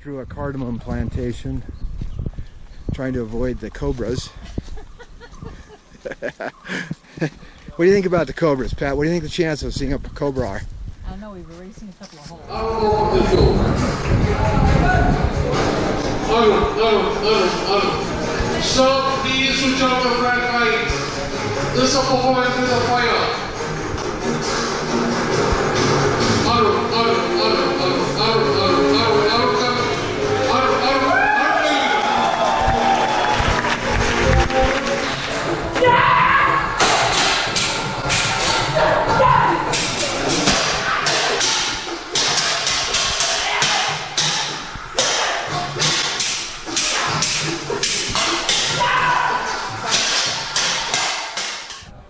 through a cardamom plantation, trying to avoid the cobras. What do you think about the cobras, Pat? What do you think the chances of seeing a cobra are? I don't know, we've already seen a couple of holes. Stop, please switch off the red lights. This is a performance with a fire.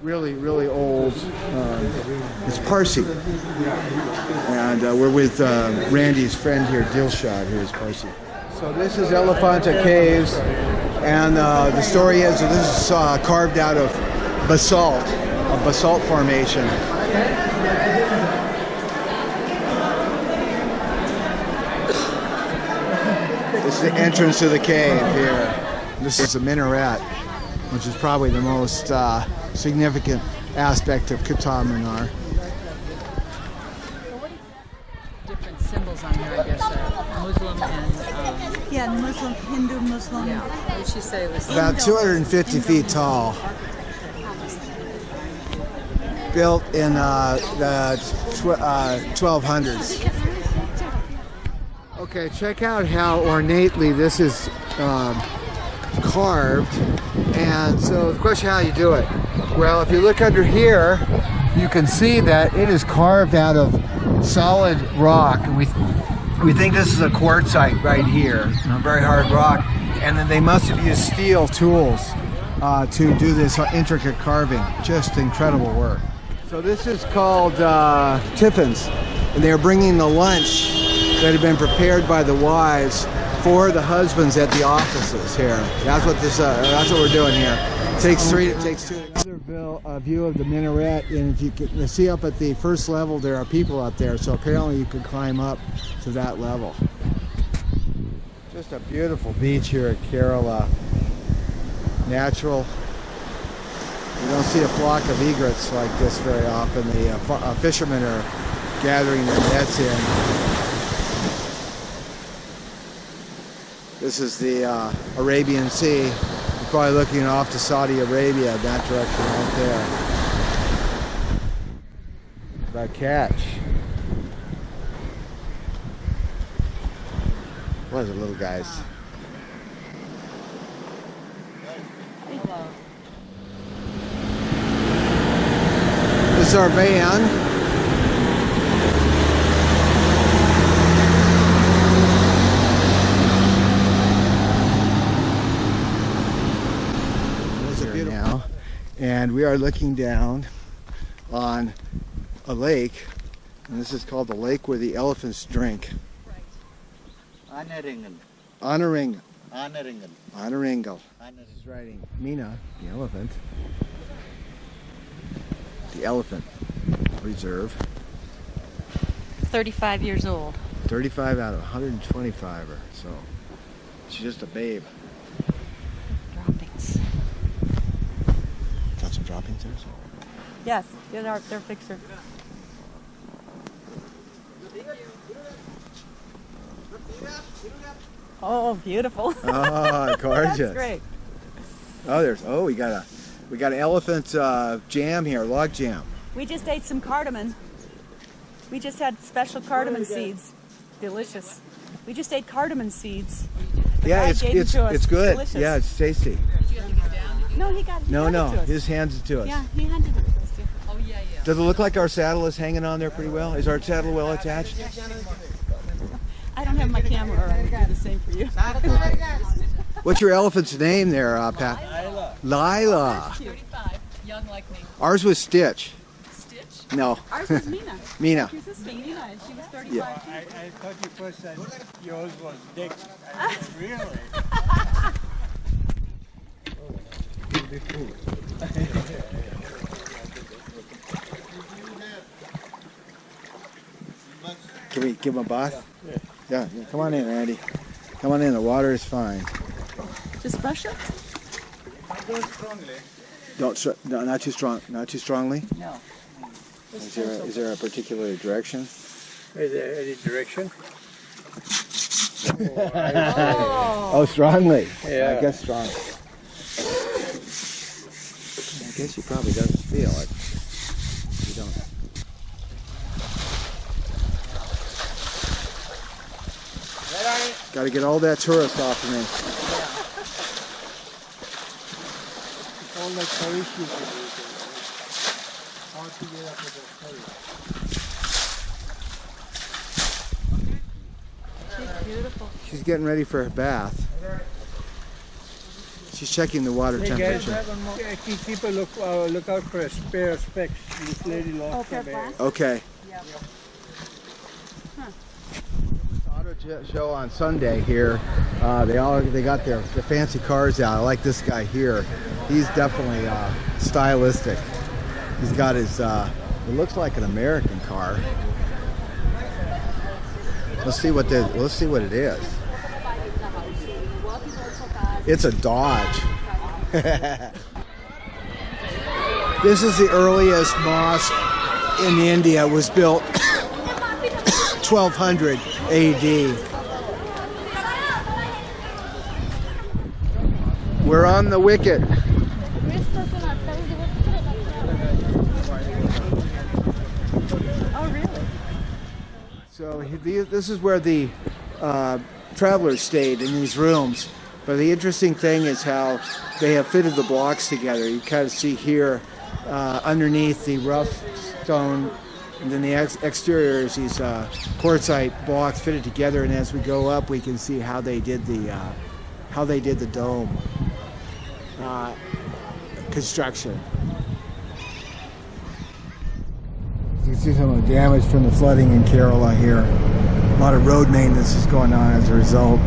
Really old. It's Parsi, and we're with Randy's friend here, Dilshad, who is Parsi. So this is Elephanta Caves, and the story is that this is carved out of basalt, a basalt formation. This is the entrance to the cave here. This is a minaret, which is probably the most significant aspect of Qutb Minar. Different symbols on here, I guess. Muslim and... yeah, Muslim, Hindu, Muslim. Yeah, what did she say it was? About 250 feet tall. Built in the 1200s. Okay, check out how ornately this is carved. And so the question, how you do it? Well, if you look under here, you can see that it is carved out of solid rock. We think this is a quartzite right here, a very hard rock. And then they must have used steel tools to do this intricate carving. Just incredible work. So this is called tiffins, and they're bringing the lunch that had been prepared by the wives for the husbands at the offices here. That's what this. That's what we're doing here. It takes three. It takes two. Another view of the minaret, and if you can see up at the first level, there are people up there. So apparently, you could climb up to that level. Just a beautiful beach here at Kerala. Natural. You don't see a flock of egrets like this very often. The fishermen are gathering their nets in. This is the Arabian Sea. You're probably looking off to Saudi Arabia in that direction right there. That catch. What is it, little guys? Hello. This is our van. Now, and we are looking down on a lake, and this is called the lake where the elephants drink. Anaringal. Honoring. Anaringal. Honoringal. This is riding Mina, the elephant. The elephant reserve. 35 years old. 35 out of 125 or so. She's just a babe. Droppings. Got some droppings there? Yes, they're fixer. Oh, beautiful. Oh, gorgeous. That's great. Oh, we got an elephant jam here, log jam. We just ate some cardamom. We just had special cardamom seeds. Delicious. We just ate cardamom seeds. The Yeah, guy gave them to us. it's good. Delicious. Yeah, it's tasty. No, he got. He handed it to us. His hands it to us. Yeah, he handed it to us too. Oh, yeah, yeah. Does it look like our saddle is hanging on there pretty well? Is our saddle well attached? I don't have my camera, or I would do the same for you. What's your elephant's name there, Pat? Lila. 35, young like me. Ours was Stitch. Stitch? No, Ours was Mina. Mina. She's a Mina, and she was 35. Yeah. I thought you first said yours was Dick. Really? Can we give him a bath? Yeah. Come on in, Randy. Come on in. The water is fine. Just brush it? No, not too strong. Not too strongly. No. Is there a particular direction? Is there any direction? Oh, strongly. Yeah. I guess strong. I guess he probably doesn't feel it. You don't. Got to get all that tourist off of me. All the parachute. How to get up with the parachute. She's beautiful. She's getting ready for her bath. She's checking the water temperature. Keep a look out for a pair of specs. This lady lost her bag. Okay. Yep. Auto show on Sunday here. They got their fancy cars out. I like this guy here. He's definitely stylistic. He's got his. It looks like an American car. Let's see what it is. It's a Dodge. This is the earliest mosque in India. It was built 1200 AD. We're on the wicket. Oh, really? So this is where the travelers stayed, in these rooms. But the interesting thing is how they have fitted the blocks together. You kind of see here underneath the rough stone, and then the exterior is these quartzite blocks fitted together. And as we go up, we can see how they did the dome construction. You can see some of the damage from the flooding in Kerala here. A lot of road maintenance is going on as a result.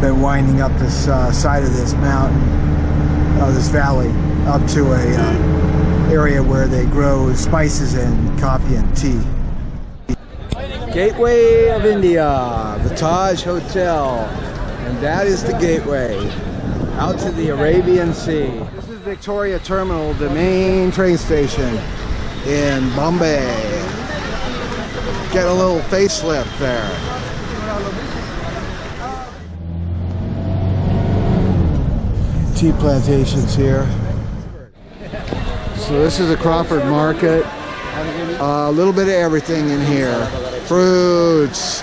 Been winding up this side of this mountain, this valley, up to a area where they grow spices and coffee and tea. Gateway of India, the Taj Hotel, and that is the gateway out to the Arabian Sea. This is Victoria Terminal, the main train station in Bombay. Get a little facelift there. Tea plantations here. So this is a Crawford Market. A little bit of everything in here. Fruits,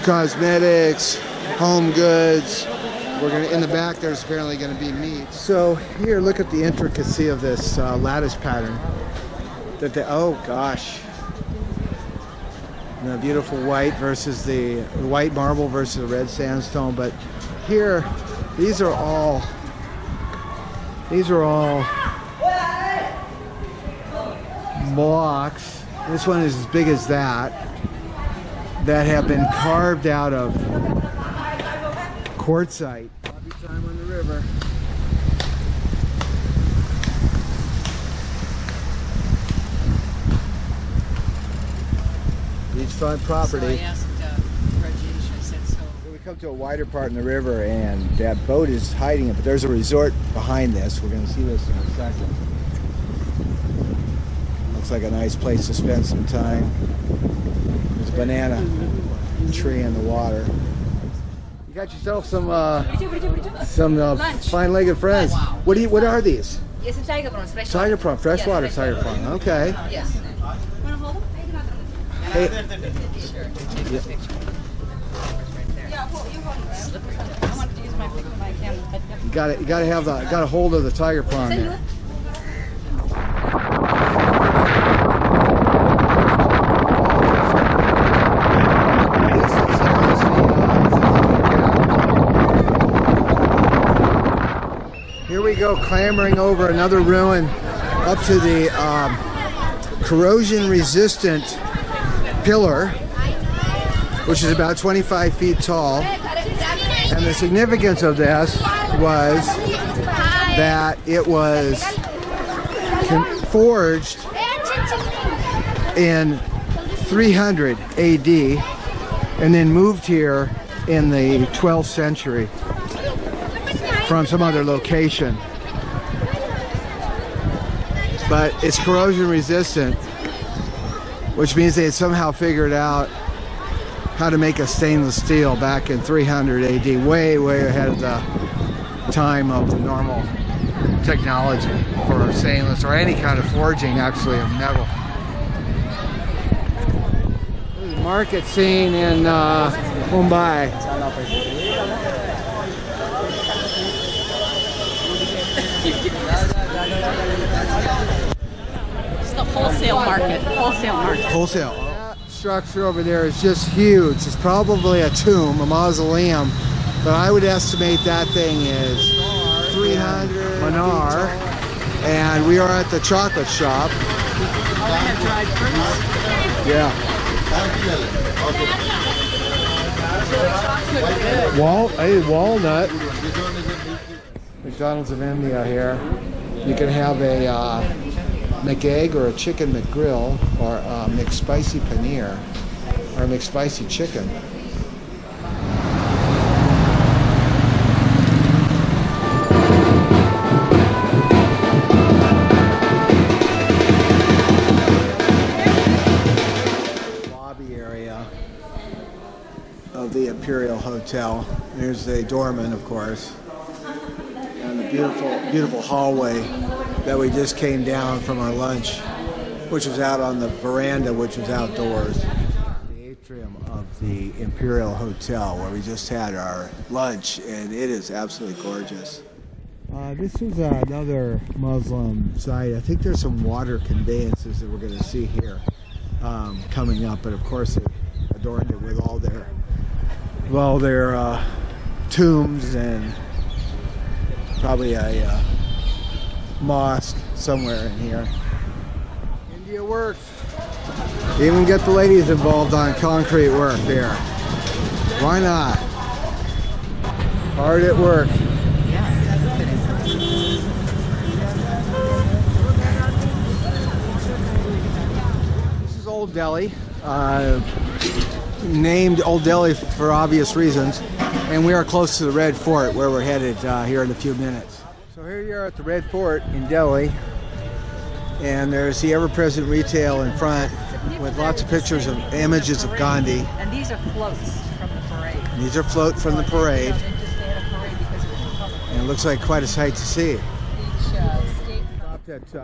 cosmetics, home goods. In the back there's apparently going to be meat. So here, look at the intricacy of this lattice pattern. Oh gosh. The beautiful white versus the white marble versus the red sandstone. But here, these are all blocks. This one is as big as that have been carved out of quartzite. Lobby time on the river. Beachfront property. So I asked Rajesh, I said, so We come to a wider part in the river, and that boat is hiding it, but there's a resort behind this. We're going to see this in a second. Looks like a nice place to spend some time. There's a banana tree in the water. You got yourself some fine-legged friends. Wow. What are these? It's a tiger prawns, fresh. Tiger prawn, freshwater tiger prawn. Okay. Yes. Hey, Sure. Take a picture. Yeah, you hold it. I wanted to use my camera, but you got to have got a hold of the tiger prawn there. Here we go, clambering over another ruin up to the corrosion-resistant pillar, which is about 25 feet tall. And the significance of this was that it was forged in 300 AD and then moved here in the 12th century from some other location. But it's corrosion resistant, which means they had somehow figured out how to make a stainless steel back in 300 AD, way ahead of the time of the normal technology for stainless or any kind of forging, actually, of metal. Market scene in Mumbai. It's the wholesale market. Wholesale. That structure over there is just huge. It's probably a tomb, a mausoleum, but I would estimate that thing is 300 Manar. And we are at the chocolate shop. Oh, they have dried fruits. Yeah. Walnut. McDonald's of India here. You can have a McEgg or a chicken McGrill or a McSpicy paneer or a McSpicy chicken. Of the Imperial Hotel. There's the doorman, of course, and the beautiful hallway that we just came down from our lunch, which was out on the veranda, which was outdoors. The atrium of the Imperial Hotel, where we just had our lunch, and it is absolutely gorgeous. This is another Muslim site. I think there's some water conveyances that we're going to see here coming up, but of course they adorned it with all their tombs and probably a mosque somewhere in here. India works. Even get the ladies involved on concrete work here. Why not? Hard at work. This is Old Delhi. Named Old Delhi for obvious reasons, and we are close to the Red Fort, where we're headed here in a few minutes. So here you are at the Red Fort in Delhi, and there's the ever-present retail in front with lots of pictures of images of Gandhi. And these are floats from the parade. These are float from the parade, and it looks like quite a sight to see. Stopped at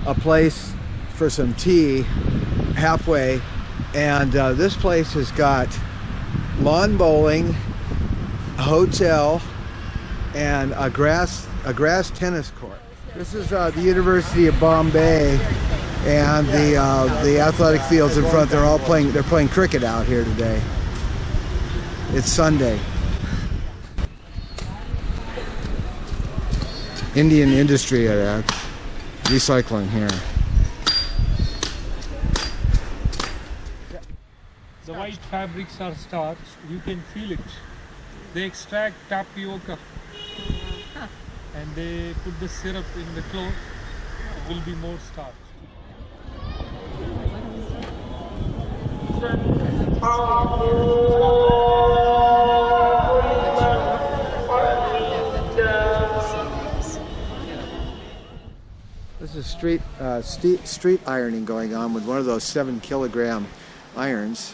a place for some tea halfway. And this place has got lawn bowling, a hotel, and a grass tennis court. This is the University of Bombay, and the athletic fields in front. They're playing cricket out here today. It's Sunday. Indian industry at recycling here. The white fabrics are starched. You can feel it. They extract tapioca and they put the syrup in the cloth. It will be more starch. This is street ironing going on with one of those 7-kilogram irons.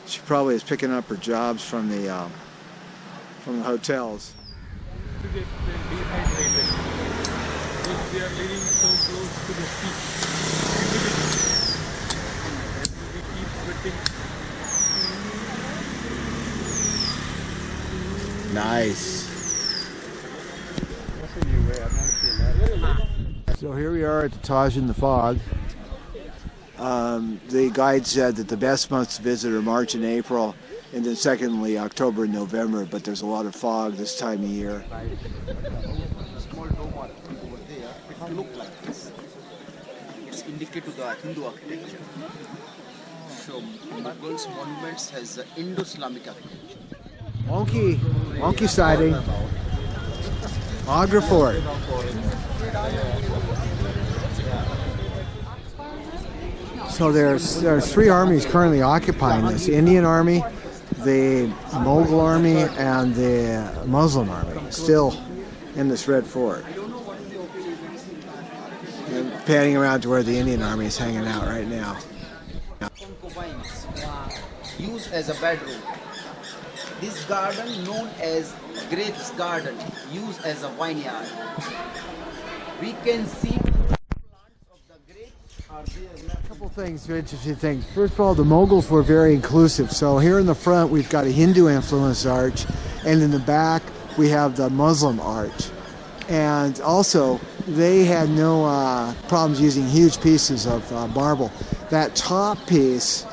She probably is picking up her jobs from the hotels. To get dehydrated because they are living so close to the sea. We keep sweating. Nice. So here we are at the Taj in the fog. The guide said that the best months to visit are March and April, and then secondly October and November, but there's a lot of fog this time of year. Small dome over there, it looks like this. It's indicated to the Hindu architecture. So Mughals monuments has Indo-Islamic architecture. Wonky sighting. Agra Fort. So there's three armies currently occupying this: the Indian Army, the Mughal Army, and the Muslim Army, still in this red fort. And panning around to where the Indian Army is hanging out right now. Concubines used as a bedroom. This garden, known as Grapes Garden, used as a vineyard. We can see plants of the grapes are there. A couple things, interesting things. First of all, the Mughals were very inclusive. So here in the front, we've got a Hindu influenced arch, and in the back, we have the Muslim arch. And also, they had no problems using huge pieces of marble. That top piece,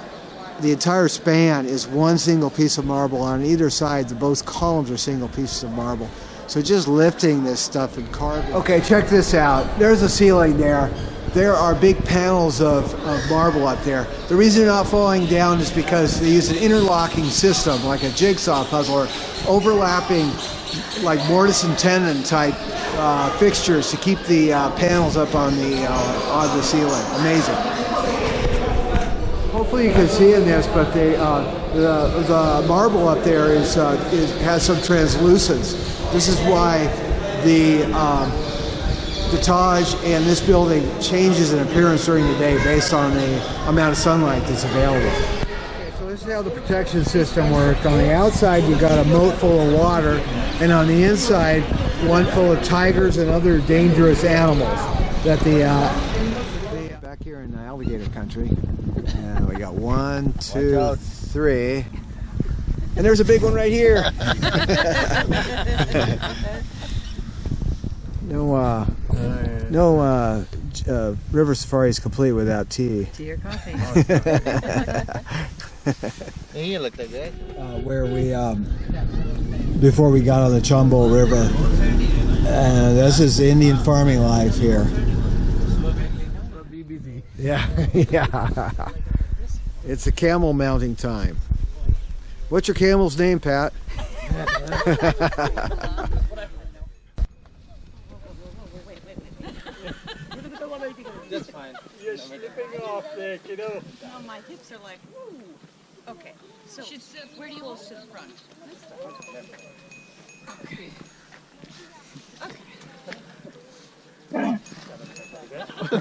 the entire span is one single piece of marble. On either side, both columns are single pieces of marble. So just lifting this stuff and carving. Okay, check this out. There's a ceiling there. There are big panels of marble up there. The reason they're not falling down is because they use an interlocking system, like a jigsaw puzzle, or overlapping, like mortise and tenon type fixtures to keep the panels up on the ceiling. Amazing. Hopefully you can see in this, but the marble up there has some translucence. This is why the Taj and this building changes in appearance during the day based on the amount of sunlight that's available. Okay, so this is how the protection system works. On the outside, you've got a moat full of water, and on the inside, one full of tigers and other dangerous animals that back here in alligator country. And we got 1, 2, 3, and there's a big one right here. No river safari is complete without tea. Tea or coffee. Where we before we got on the Chambol River, and this is Indian farming life here. Yeah, yeah. It's a camel mounting time. What's your camel's name, Pat? Just fine. You're slipping off there, kiddo. No, my hips are like, woo. Okay, so where do you hold to the front? Okay. Who made that sound?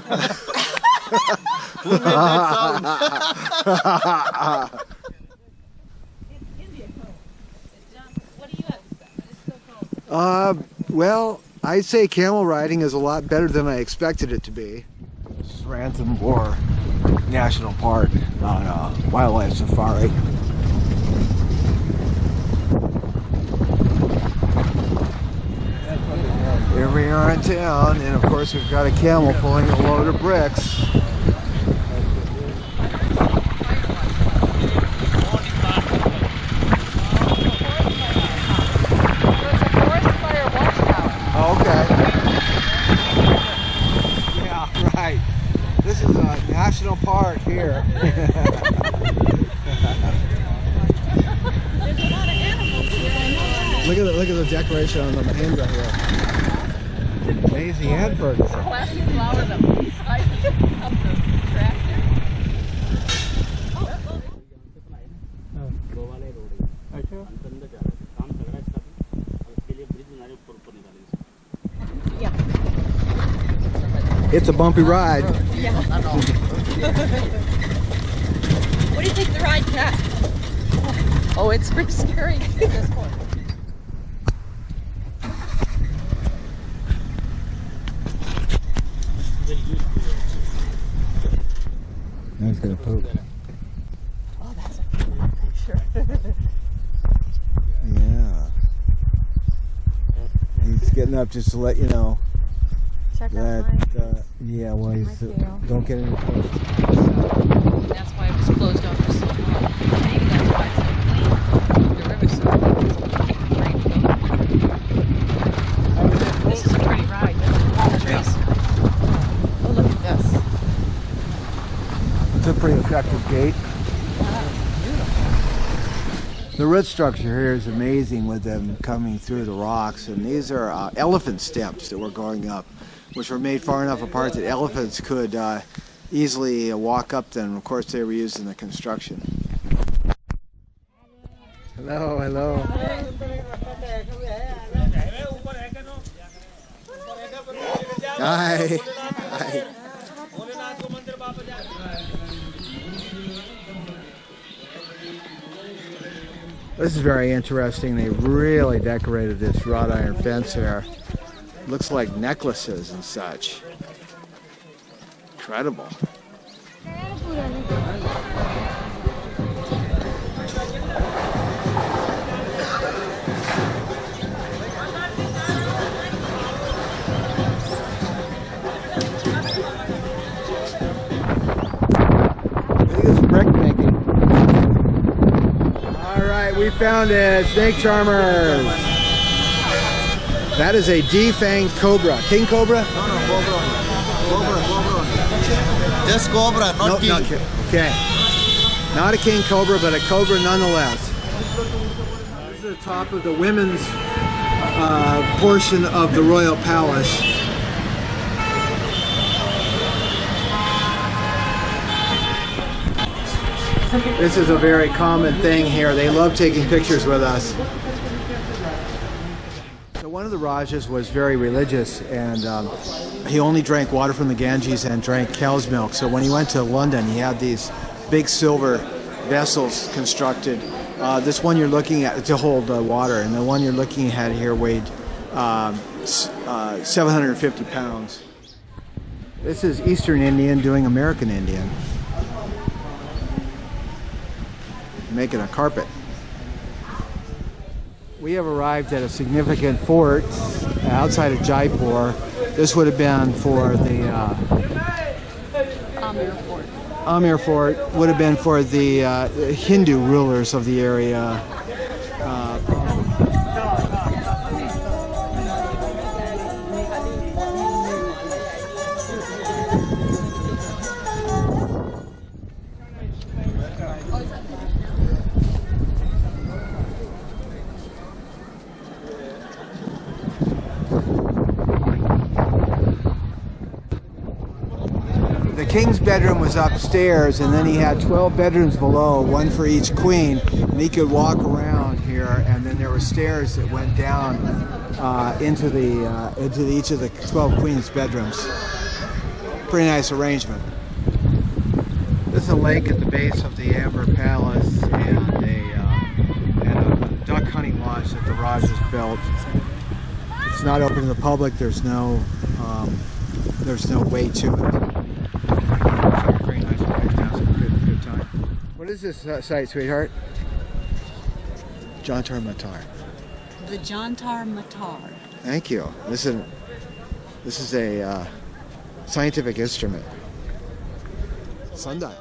It's India cold. What do you have? It's so cold. Well, I'd say camel riding is a lot better than I expected it to be. This is Rantham Boar National Park on a wildlife safari. Here we are in town, and of course we've got a camel pulling a load of bricks. Okay. Yeah, right. This is a national park here. There's a lot of animals here. I know that. Look at the decoration on the Mahindra here. Maisie and Ferguson. Plastic flowers up the side of the tractor. It's a bumpy ride. Yeah. What do you think the ride, Kat? Oh, it's pretty scary at this point. Now he's gonna poop. Oh, that's a cool picture. Yeah. He's getting up just to let you know Check that, out my yeah, well, he's, tail. don't get any close. That's why it was closed off for so long. Maybe that's why it's so clean. The river's so clean. This is a pretty ride. That's trees. Oh, look at this. It's a pretty effective gate. The root structure here is amazing with them coming through the rocks, and these are elephant steps that were going up, which were made far enough apart that elephants could easily walk up them. Of course, they were used in the construction. Hello, hello. Hi. Hi. This is very interesting. They really decorated this wrought iron fence here. Looks like necklaces and such. Incredible. Brick making. Alright, we found it. Snake charmers. That is a defanged cobra. King cobra? No, cobra. Just cobra, not king. Not king. Okay. Not a king cobra, but a cobra nonetheless. This is the top of the women's portion of the royal palace. This is a very common thing here. They love taking pictures with us. So one of the Rajas was very religious, and he only drank water from the Ganges and drank cow's milk. So when he went to London, he had these big silver vessels constructed. This one you're looking at to hold water, and the one you're looking at here weighed 750 pounds. This is Eastern Indian doing American Indian. Making a carpet. We have arrived at a significant fort outside of Jaipur. This would have been for the Amir Fort. Amir Fort would have been for the Hindu rulers of the area. The king's bedroom was upstairs, and then he had 12 bedrooms below, one for each queen, and he could walk around here, and then there were stairs that went down into each of the 12 queens' bedrooms. Pretty nice arrangement. This is a lake at the base of the Amber Palace, and a duck hunting lodge that the Rajas built. It's not open to the public. There's no way to it. Very nice place. Good time. What is this site, sweetheart? Jantar Mantar. The Jantar Mantar. Thank you. This is a scientific instrument. Sundial.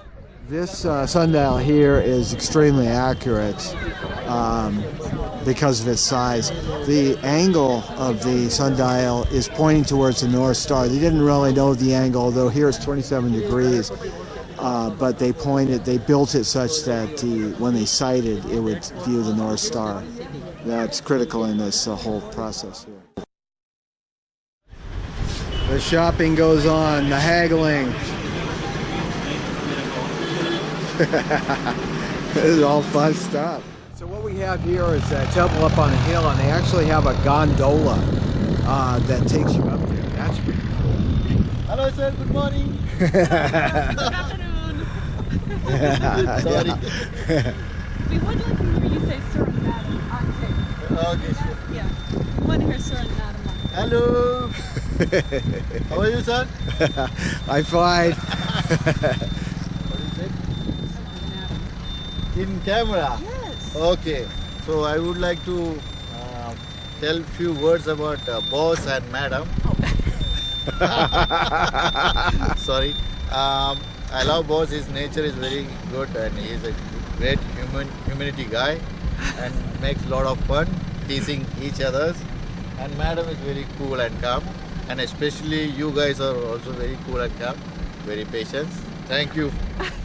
This sundial here is extremely accurate because of its size. The angle of the sundial is pointing towards the North Star. They didn't really know the angle, although here it's 27 degrees. But they built it such that when they sighted, it would view the North Star. That's critical in this whole process here. The shopping goes on, the haggling. This is all fun stuff. So what we have here is a temple up on a hill, and they actually have a gondola that takes you up there. That's pretty cool. Hello sir, good morning. Good afternoon. Sorry. We would like to hear you say sir and madam on tape. Okay, sure. Yeah. We want to hear sir and madam on tape. Hello. How are you, sir? I'm fine. What is it? In camera? Yes. Okay. So I would like to tell few words about boss and madam. Sorry. I love boss. His nature is very good, and he is a great humanity guy, and makes a lot of fun teasing each others. And madam is very cool and calm, and especially you guys are also very cool and calm, very patient. Thank you.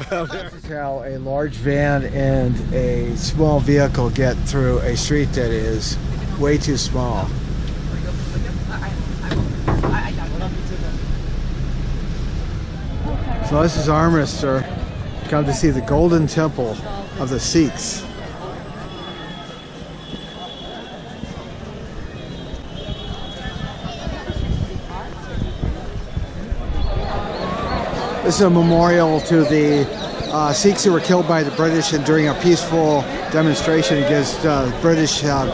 This is how a large van and a small vehicle get through a street that is way too small. So this is Amritsar. Come to see the Golden Temple of the Sikhs. This is a memorial to the Sikhs who were killed by the British and during a peaceful demonstration against British. And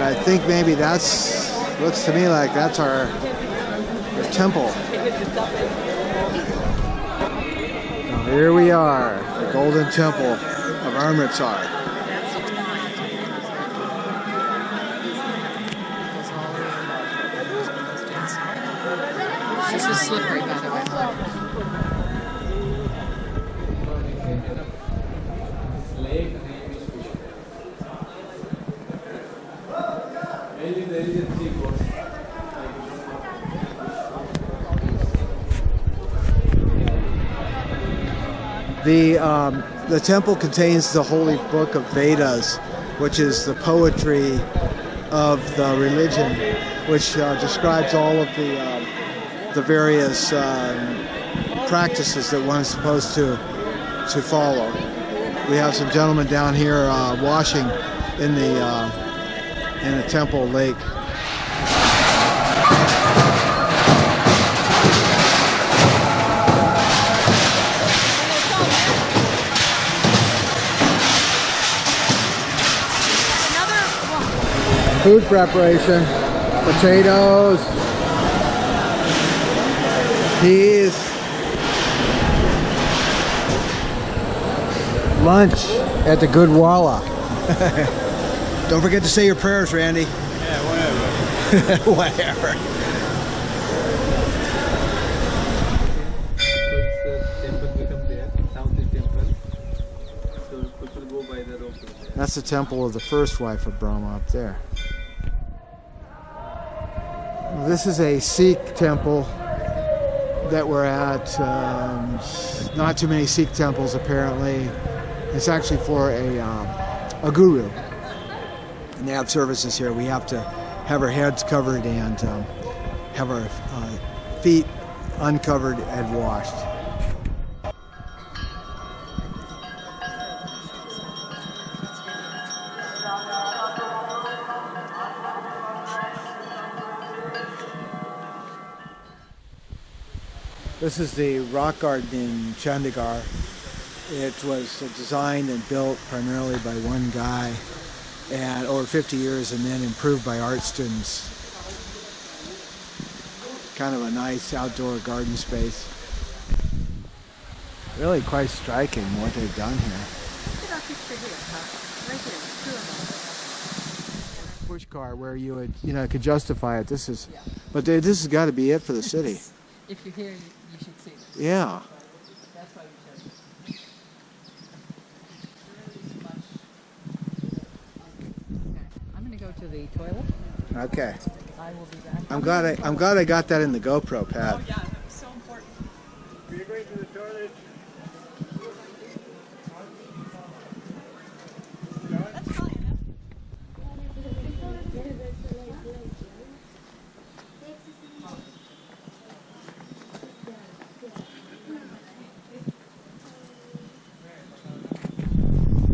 I think maybe looks to me like that's our temple. So here we are, the Golden Temple of Amritsar. This is slippery, by the way. The temple contains the holy book of Vedas, which is the poetry of the religion, which describes all of the various practices that one's supposed to follow. We have some gentlemen down here washing in the temple lake. Food preparation, potatoes, peas, lunch at the Gurdwara. Don't forget to say your prayers, Randy. Yeah, whatever. Whatever. That's the temple of the first wife of Brahma up there. This is a Sikh temple that we're at. Not too many Sikh temples apparently. It's actually for a guru. And they have services here. We have to have our heads covered and have our feet uncovered and washed. This is the rock garden in Chandigarh. It was designed and built primarily by one guy and over 50 years and then improved by art students. Kind of a nice outdoor garden space. Really quite striking what they've done here. Push car where you would, could justify it. This has got to be it for the city. If you're here, you should see this. Yeah. That's why we chose it. Okay. I'm going to go to the toilet. Okay. I will be back. I'm glad I got that in the GoPro pad. Oh yeah, so important. Are you going to the toilet?